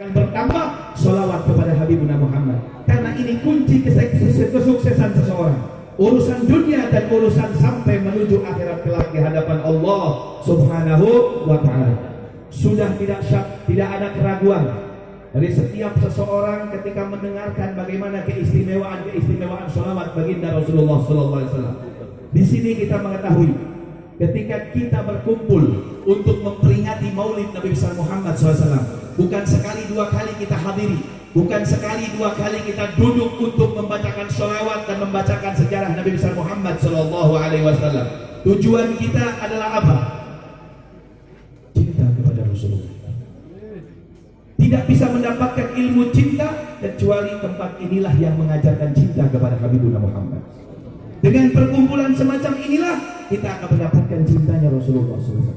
akan bertambah sholawat kepada Habibuna Muhammad. Karena ini kunci kesuksesan seseorang, urusan dunia dan urusan sampai menuju akhirat kelak di hadapan Allah Subhanahu wa ta'ala. Sudah tidak ada keraguan dari setiap seseorang ketika mendengarkan bagaimana keistimewaan sholawat baginda Rasulullah SAW. Di sini kita mengetahui ketika kita berkumpul untuk memperingati Maulid Nabi besar Muhammad SAW, bukan sekali dua kali kita hadiri, bukan sekali dua kali kita duduk untuk membacakan sholawat dan membacakan sejarah Nabi besar Muhammad SAW. Tujuan kita adalah apa? Cinta kepada Rasulullah. Tidak bisa mendapatkan ilmu cinta kecuali tempat inilah yang mengajarkan cinta kepada Habibuna Muhammad. Dengan perkumpulan semacam inilah kita akan mendapatkan cintanya Rasulullah SAW.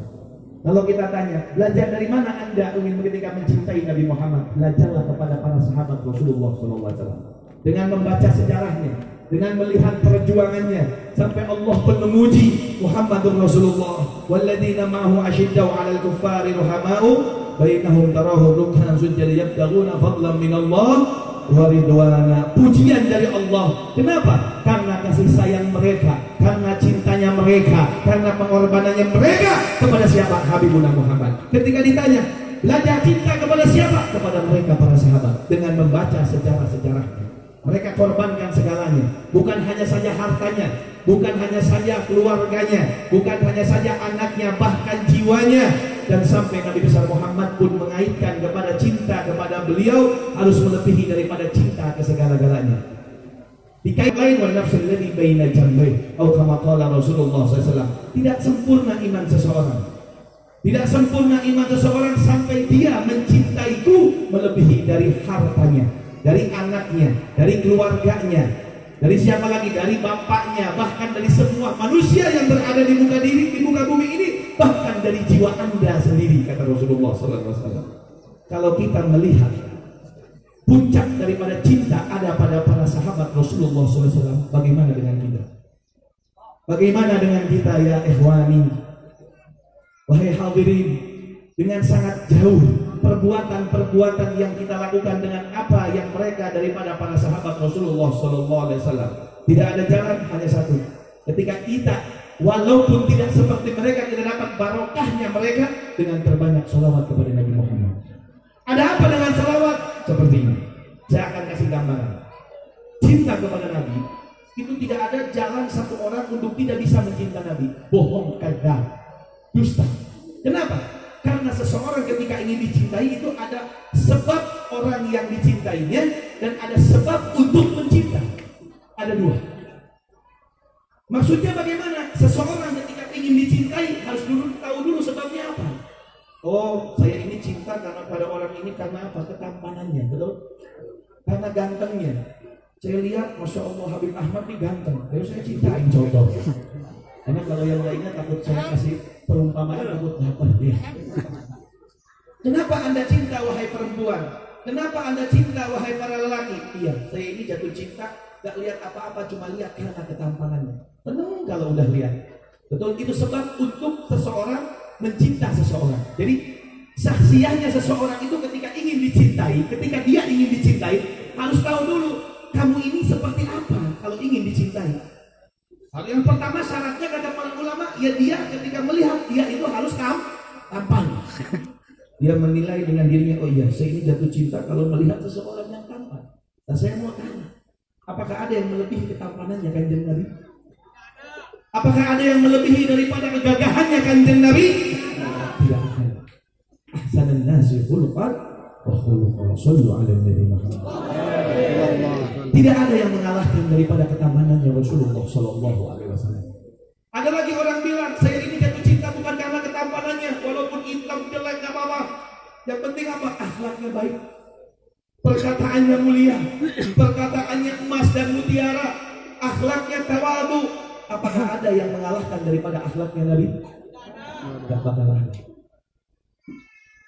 Kalau kita tanya, belajar dari mana Anda ingin ketika mencintai Nabi Muhammad? Belajarlah kepada para sahabat Rasulullah SAW. Dengan membaca sejarahnya, dengan melihat perjuangannya, sampai Allah pun memuji Muhammadur Rasulullah. Walladzina ma'ahu asyiddau 'alal kuffari ruhama'u bainahum tarahum ruk'an sujud yabtaghuna fadlan minallah wa ridwana. Pujian dari Allah. Kenapa? Karena kasih sayang mereka, karena cintanya mereka, karena pengorbanannya mereka kepada siapa? Habibuna Muhammad. Ketika ditanya, belajar cinta kepada siapa? Kepada mereka para sahabat. Dengan membaca sejarah-sejarahnya, mereka korbankan segalanya, bukan hanya saja hartanya, bukan hanya saja keluarganya, bukan hanya saja anaknya, bahkan jiwanya. Dan sampai Nabi besar Muhammad pun mengaitkan kepada cinta kepada beliau harus melebihi daripada cinta ke segala-galanya. Dikait lain wa nafsul ladzi baina jambai atau kama qala Rasulullah SAW. Tidak sempurna iman seseorang, tidak sempurna iman seseorang sampai dia mencintaiku melebihi dari hartanya, dari anaknya, dari keluarganya, dari siapa lagi, dari bapaknya, bahkan dari semua manusia yang berada di muka bumi ini, bahkan dari jiwa Anda sendiri, kata Rasulullah SAW. Kalau kita melihat puncak daripada cinta ada pada para sahabat Rasulullah SAW, bagaimana dengan kita? Bagaimana dengan kita ya ikhwani? Wahai hadirin, dengan sangat jauh perbuatan-perbuatan yang kita lakukan dengan apa yang mereka daripada para sahabat Rasulullah SAW. Tidak ada jalan, hanya satu. Ketika kita walaupun tidak seperti mereka, kita dapat barokahnya mereka dengan terbanyak salawat kepada Nabi Muhammad. Ada apa dengan salawat? Seperti ini. Saya akan kasih gambaran. Cinta kepada Nabi itu tidak ada jalan satu orang untuk tidak bisa mencinta Nabi. Bohong, kadzab, dusta. Kenapa? Karena seseorang ketika ingin dicintai itu ada sebab orang yang dicintainya dan ada sebab untuk mencinta. Ada dua. Maksudnya bagaimana? Seseorang ketika ingin dicintai harus tahu dulu sebabnya apa. Oh, saya ini cinta karena pada orang ini karena apa? Ketampanannya, betul? Karena gantengnya. Saya lihat, Masya Allah, Habib Ahmad ini ganteng. Terus saya cintain contoh. Karena kalau yang lainnya takut saya kasih perumpamaan, takut dapat dia. Kenapa Anda cinta wahai perempuan? Kenapa Anda cinta wahai para lelaki? Iya, saya ini jatuh cinta, gak lihat apa-apa, cuma lihat karena ketampanannya. Tenang kalau udah lihat. Betul, itu sebab untuk seseorang mencinta seseorang. Jadi saksiahnya seseorang itu ketika ingin dicintai, ketika dia ingin dicintai, harus tahu dulu kamu ini seperti apa kalau ingin dicintai. Hal yang pertama syaratnya kata para ulama, ya dia ketika melihat dia itu harus tampan. Dia menilai dengan dirinya, oh iya saya ini jatuh cinta kalau melihat seseorang yang tampan. Nah saya mau tanya, apakah ada yang melebihi ketampanannya kanjeng Nabi? Apakah ada yang melebihi daripada kegagahannya kanjeng Nabi? Tidak ada. Ahsanan nasi khuluqan wa khuluqan sallu ala nabi Muhammad. Tidak ada yang mengalahkan daripada ketampanannya Rasulullah sallallahu alaihi wasallam. Ada lagi orang bilang, saya ini jatuh cinta bukan karena ketampanannya, walaupun hitam jelek enggak apa-apa. Yang penting apa? Akhlaknya baik. Perkataannya mulia, perkataannya emas dan mutiara, akhlaknya tawadhu. Apakah ada yang mengalahkan daripada akhlaknya Nabi? Gak bakal ada.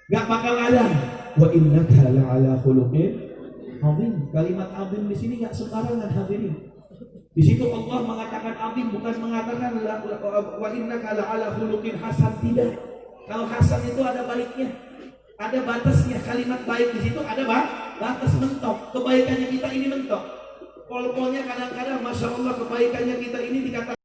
Gak bakal ada. Wa innaka la'ala khuluqin azim. Kalimat azim di sini gak sembarangan hadirin. Di situ Allah mengatakan azim, bukan mengatakan wa innaka la'ala khuluqin hasan, tidak. Kalau hasan itu ada baiknya. Ada batasnya kalimat baik di situ, ada batas mentok. Kebaikannya kita ini mentok. Pol-polnya kadang-kadang, masya Allah, kebaikannya kita ini dikatakan